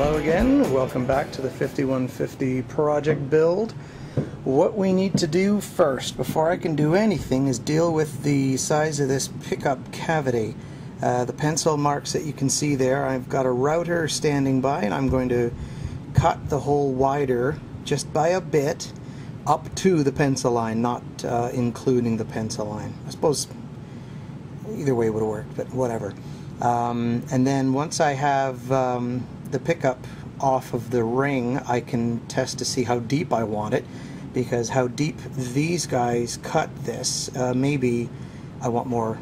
Hello again, welcome back to the 5150 project build. What we need to do first, before I can do anything, is deal with the size of this pickup cavity. The pencil marks that you can see there, I've got a router standing by and I'm going to cut the hole wider just by a bit up to the pencil line, not including the pencil line. I suppose either way would have worked, but whatever. And then once I have the pickup off of the ring, I can test to see how deep I want it, because how deep these guys cut this, maybe I want more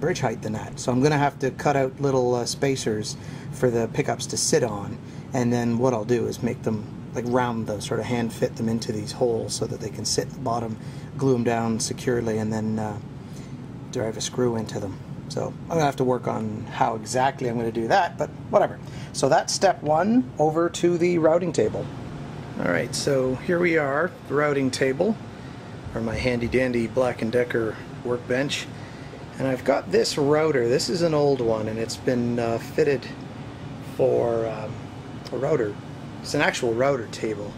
bridge height than that. So I'm going to have to cut out little spacers for the pickups to sit on, and then what I'll do is make them like round them, sort of hand fit them into these holes so that they can sit at the bottom, glue them down securely, and then drive a screw into them. So I'm going to have to work on how exactly I'm going to do that, but whatever. So that's step one, over to the routing table. Alright, so here we are, the routing table, or my handy dandy Black & Decker workbench. And I've got this router. This is an old one, and it's been fitted for a router. It's an actual router table.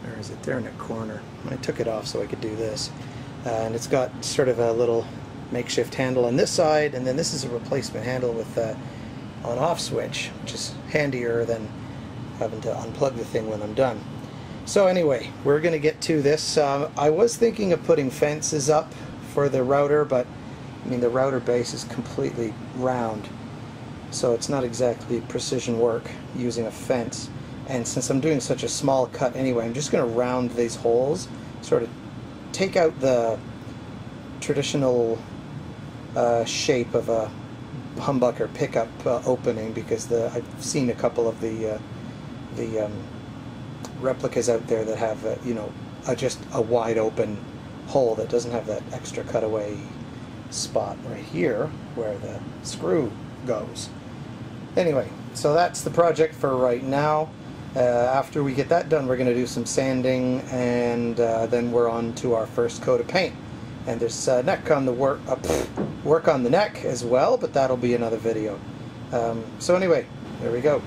Or is it there in the corner? I took it off so I could do this. And it's got sort of a little makeshift handle on this side, and then this is a replacement handle with on-off switch, which is handier than having to unplug the thing when I'm done. So anyway, we're going to get to this. I was thinking of putting fences up for the router, but I mean the router base is completely round, so it's not exactly precision work using a fence. And since I'm doing such a small cut anyway, I'm just going to round these holes, sort of take out the traditional shape of a humbucker pickup opening, because I've seen a couple of the replicas out there that have you know, just a wide open hole that doesn't have that extra cutaway spot right here where the screw goes. Anyway, so that's the project for right now. After we get that done, we're going to do some sanding, and then we're on to our first coat of paint. And there's neck on the work on the neck as well, but that'll be another video. So anyway, there we go.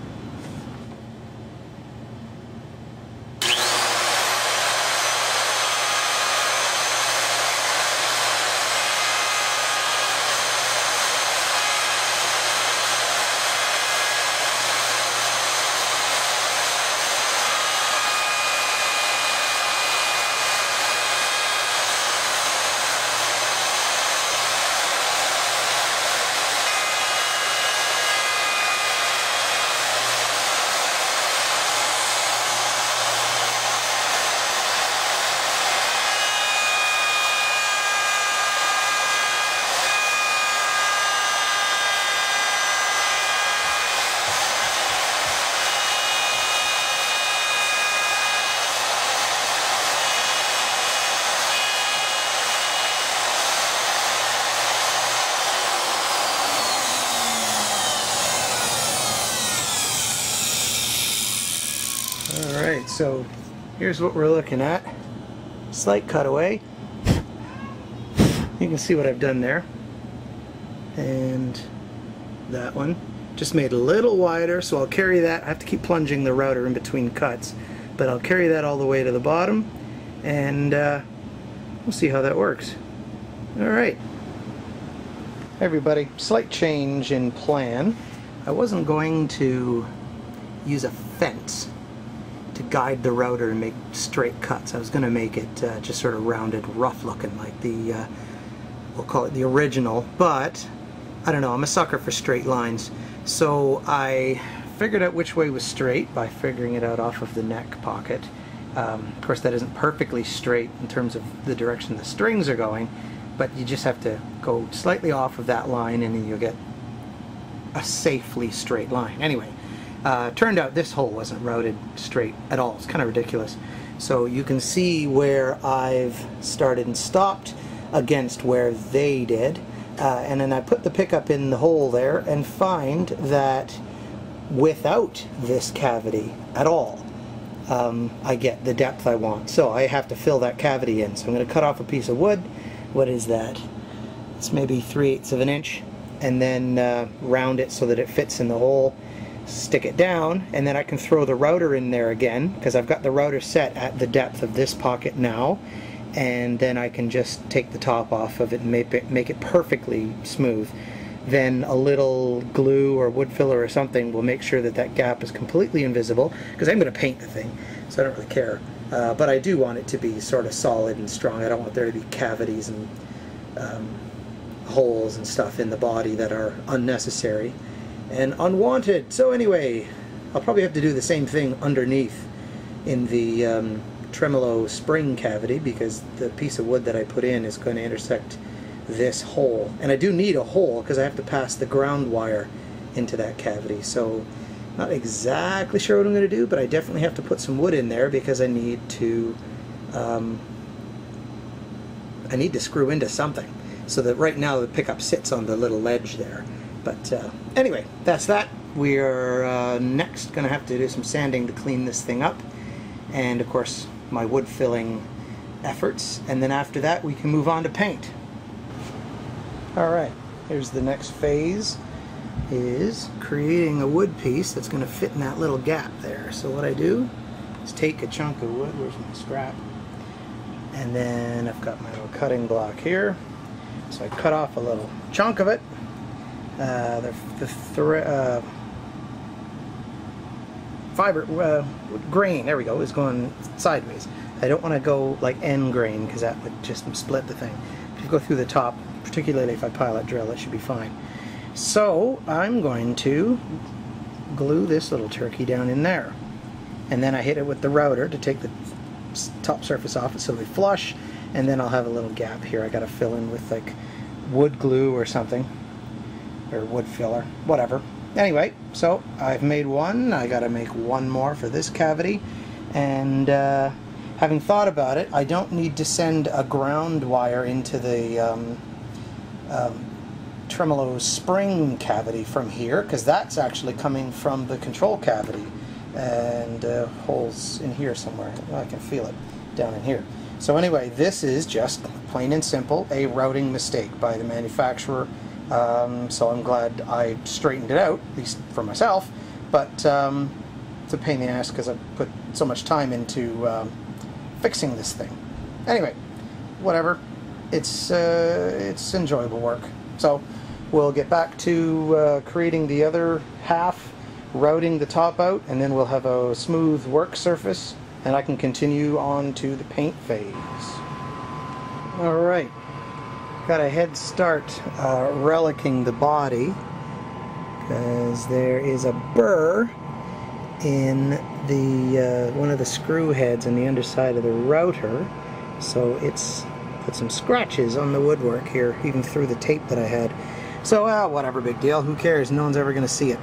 Alright, so here's what we're looking at. Slight cutaway. You can see what I've done there. And that one. Just made a little wider, so I'll carry that. I have to keep plunging the router in between cuts, but I'll carry that all the way to the bottom, and we'll see how that works. Alright. Everybody, slight change in plan. I wasn't going to use a fence to guide the router and make straight cuts. I was going to make it just sort of rounded, rough looking, like the we'll call it the original, but I don't know, I'm a sucker for straight lines, so I figured out which way was straight by figuring it out off of the neck pocket. Of course that isn't perfectly straight in terms of the direction the strings are going, but you just have to go slightly off of that line and then you'll get a safely straight line. Anyway, turned out this hole wasn't routed straight at all. It's kind of ridiculous. So you can see where I've started and stopped against where they did, and then I put the pickup in the hole there and find that without this cavity at all, I get the depth I want. So I have to fill that cavity in. So I'm going to cut off a piece of wood. What is that? It's maybe 3/8 of an inch, and then round it so that it fits in the hole. stick it down, and then I can throw the router in there again, because I've got the router set at the depth of this pocket now, and then I can just take the top off of it and make it perfectly smooth. Then a little glue or wood filler or something will make sure that that gap is completely invisible, because I'm going to paint the thing, so I don't really care. But I do want it to be sort of solid and strong. I don't want there to be cavities and holes and stuff in the body that are unnecessary and unwanted. So anyway, I'll probably have to do the same thing underneath in the tremolo spring cavity, because the piece of wood that I put in is going to intersect this hole, and I do need a hole because I have to pass the ground wire into that cavity. So not exactly sure what I'm going to do, but I definitely have to put some wood in there because I need to screw into something, so that right now the pickup sits on the little ledge there. But anyway, that's that. We are next going to have to do some sanding to clean this thing up, and of course my wood filling efforts, and then after that we can move on to paint. Alright, here's the next phase, is creating a wood piece that's going to fit in that little gap there. So what I do is take a chunk of wood, where's my scrap, and then I've got my little cutting block here, so I cut off a little chunk of it. Grain, there we go, is going sideways. I don't want to go like end grain, because that would just split the thing. If you go through the top, particularly if I pilot drill, it should be fine. So I'm going to glue this little turkey down in there, and then I hit it with the router to take the top surface off so they flush, and then I'll have a little gap here I gotta fill in with like wood glue or something, or wood filler, whatever. Anyway, so I've made one. I gotta make one more for this cavity, and having thought about it, I don't need to send a ground wire into the tremolo spring cavity from here, because that's actually coming from the control cavity, and holes in here somewhere. I can feel it down in here. So anyway, this is just plain and simple a routing mistake by the manufacturer. So I'm glad I straightened it out, at least for myself, but it's a pain in the ass because I've put so much time into fixing this thing. Anyway, whatever, it's enjoyable work. So we'll get back to creating the other half, routing the top out, and then we'll have a smooth work surface, and I can continue on to the paint phase. Alright, got a head start relicking the body, because there is a burr in the one of the screw heads on the underside of the router, so it's put some scratches on the woodwork here, even through the tape that I had. So whatever, big deal, who cares, no one's ever going to see it.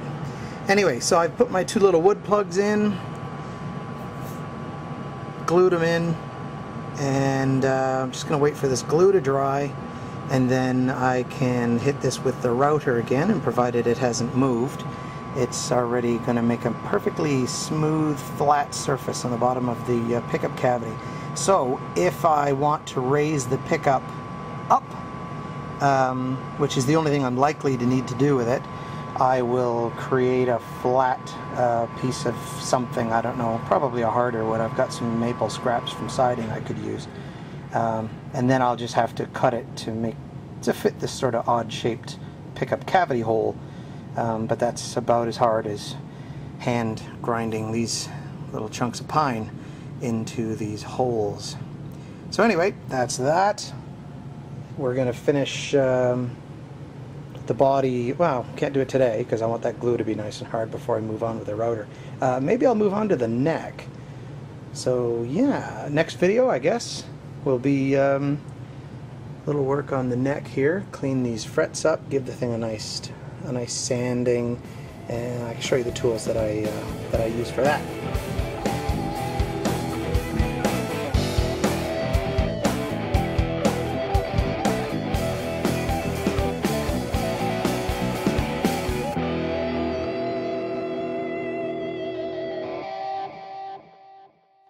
Anyway, so I've put my two little wood plugs in, glued them in, and I'm just going to wait for this glue to dry, and then I can hit this with the router again, and provided it hasn't moved, it's already going to make a perfectly smooth, flat surface on the bottom of the pickup cavity. So if I want to raise the pickup up, which is the only thing I'm likely to need to do with it, I will create a flat piece of something, I don't know, probably a harder wood. I've got some maple scraps from siding I could use. And then I'll just have to cut it to fit this sort of odd shaped pickup cavity hole. But that's about as hard as hand grinding these little chunks of pine into these holes. So anyway, that's that. We're going to finish the body. Well, can't do it today because I want that glue to be nice and hard before I move on with the router. Maybe I'll move on to the neck. So yeah, next video I guess will be little work on the neck here. Clean these frets up, give the thing a nice sanding, and I can show you the tools that I use for that.